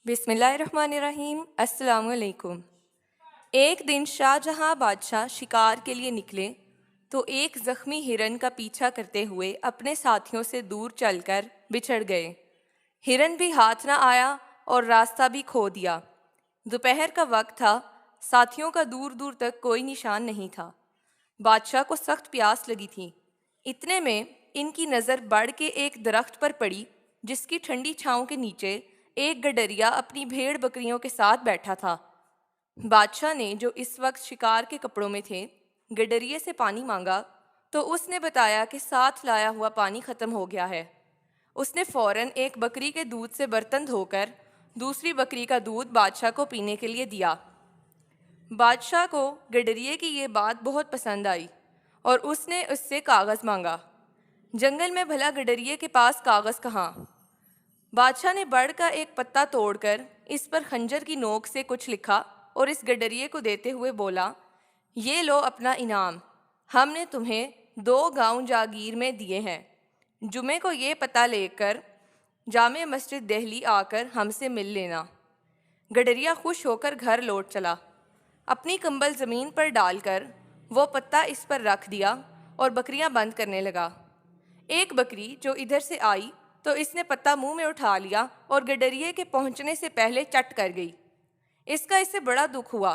बिस्मिल्लाहिर्रहमानिर्रहीम। अस्सलाम वालेकुम। एक दिन शाहजहां बादशाह शिकार के लिए निकले तो एक जख्मी हिरन का पीछा करते हुए अपने साथियों से दूर चलकर बिछड़ गए। हिरन भी हाथ न आया और रास्ता भी खो दिया। दोपहर का वक्त था, साथियों का दूर दूर तक कोई निशान नहीं था। बादशाह को सख्त प्यास लगी थी। इतने में इनकी नज़र बढ़ के एक दरख्त पर पड़ी, जिसकी ठंडी छांव के नीचे एक गडरिया अपनी भेड़ बकरियों के साथ बैठा था। बादशाह ने, जो इस वक्त शिकार के कपड़ों में थे, गडरिये से पानी मांगा तो उसने बताया कि साथ लाया हुआ पानी ख़त्म हो गया है। उसने फ़ौरन एक बकरी के दूध से बर्तन धोकर दूसरी बकरी का दूध बादशाह को पीने के लिए दिया। बादशाह को गडरिये की ये बात बहुत पसंद आई और उसने उससे कागज़ मांगा। जंगल में भला गडरिये के पास कागज़ कहाँ? बादशाह ने बड़ का एक पत्ता तोड़कर इस पर खंजर की नोक से कुछ लिखा और इस गडरिये को देते हुए बोला, ये लो अपना इनाम, हमने तुम्हें 2 गांव जागीर में दिए हैं। जुमे को ये पता लेकर जामे मस्जिद दिल्ली आकर हमसे मिल लेना। गडरिया खुश होकर घर लौट चला। अपनी कंबल ज़मीन पर डालकर वो पत्ता इस पर रख दिया और बकरियां बंद करने लगा। एक बकरी जो इधर से आई तो इसने पत्ता मुंह में उठा लिया और गडरिये के पहुंचने से पहले चट कर गई। इससे बड़ा दुख हुआ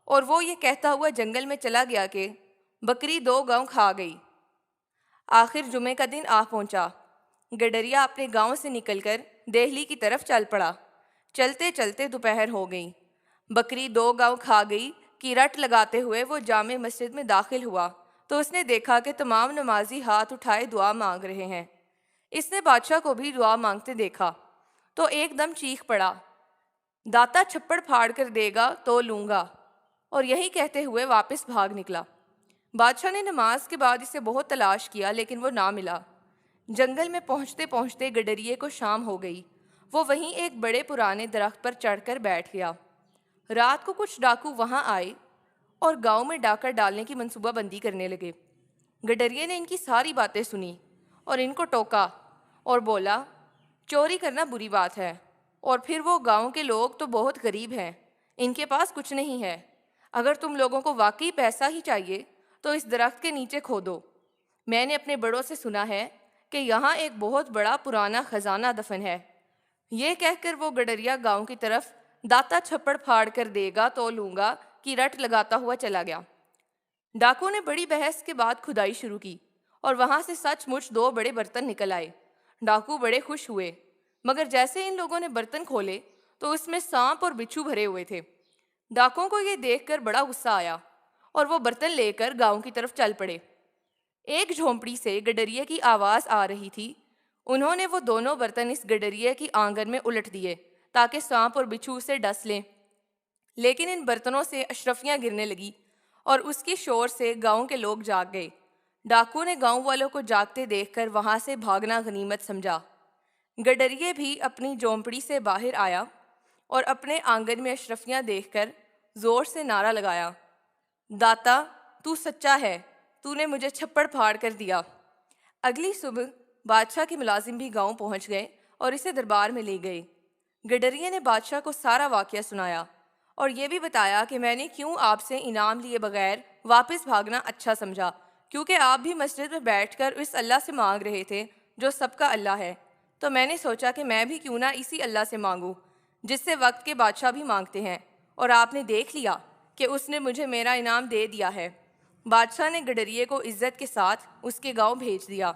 और वो ये कहता हुआ जंगल में चला गया कि बकरी 2 गांव खा गई। आखिर जुमे का दिन आ पहुंचा। गडरिया अपने गांव से निकलकर दिल्ली की तरफ चल पड़ा। चलते चलते दोपहर हो गई। बकरी 2 गांव खा गई की रट लगाते हुए वो जामे मस्जिद में दाखिल हुआ तो उसने देखा कि तमाम नमाजी हाथ उठाए दुआ मांग रहे हैं। इसने बादशाह को भी दुआ मांगते देखा तो एकदम चीख पड़ा, दाता छप्पड़ फाड़ कर देगा तो लूँगा, और यही कहते हुए वापस भाग निकला। बादशाह ने नमाज के बाद इसे बहुत तलाश किया लेकिन वो ना मिला। जंगल में पहुँचते पहुँचते गडरिये को शाम हो गई। वो वहीं एक बड़े पुराने दरख्त पर चढ़कर बैठ गया। रात को कुछ डाकू वहाँ आए और गांव में डाका डालने की मंसूबाबंदी करने लगे। गडरिये ने इनकी सारी बातें सुनी और इनको टोका और बोला, चोरी करना बुरी बात है, और फिर वो गांव के लोग तो बहुत गरीब हैं, इनके पास कुछ नहीं है। अगर तुम लोगों को वाकई पैसा ही चाहिए तो इस दरख्त के नीचे खोदो। मैंने अपने बड़ों से सुना है कि यहाँ एक बहुत बड़ा पुराना खजाना दफन है। ये कहकर वो गडरिया गांव की तरफ दाता छप्पड़ फाड़ कर देगा तो लूँगा की रट लगाता हुआ चला गया। डाकू ने बड़ी बहस के बाद खुदाई शुरू की और वहां से सचमुच 2 बड़े बर्तन निकल आए। डाकू बड़े खुश हुए, मगर जैसे इन लोगों ने बर्तन खोले तो उसमें सांप और बिच्छू भरे हुए थे। डाकुओं को ये देखकर बड़ा गुस्सा आया और वो बर्तन लेकर गांव की तरफ चल पड़े। एक झोंपड़ी से गडरिये की आवाज़ आ रही थी। उन्होंने वो दोनों बर्तन इस गडरिये की आंगन में उलट दिए ताकि सांप और बिच्छू उसे डस लें। लेकिन इन बर्तनों से अशरफियाँ गिरने लगी और उसकी शोर से गांव के लोग जाग गए। डाकू ने गांव वालों को जागते देखकर वहां से भागना गनीमत समझा। गडरिये भी अपनी झोंपड़ी से बाहर आया और अपने आंगन में अशरफियाँ देखकर जोर से नारा लगाया, दाता तू सच्चा है, तूने मुझे छप्पड़ फाड़ कर दिया। अगली सुबह बादशाह के मुलाजिम भी गांव पहुंच गए और इसे दरबार में ले गए। गडरिये ने बादशाह को सारा वाकया सुनाया और ये भी बताया कि मैंने क्यों आपसे इनाम लिए बगैर वापस भागना अच्छा समझा, क्योंकि आप भी मस्जिद में बैठकर इस अल्लाह से मांग रहे थे जो सबका अल्लाह है। तो मैंने सोचा कि मैं भी क्यों ना इसी अल्लाह से मांगूं जिससे वक्त के बादशाह भी मांगते हैं, और आपने देख लिया कि उसने मुझे मेरा इनाम दे दिया है। बादशाह ने गडरिये को इज्जत के साथ उसके गांव भेज दिया।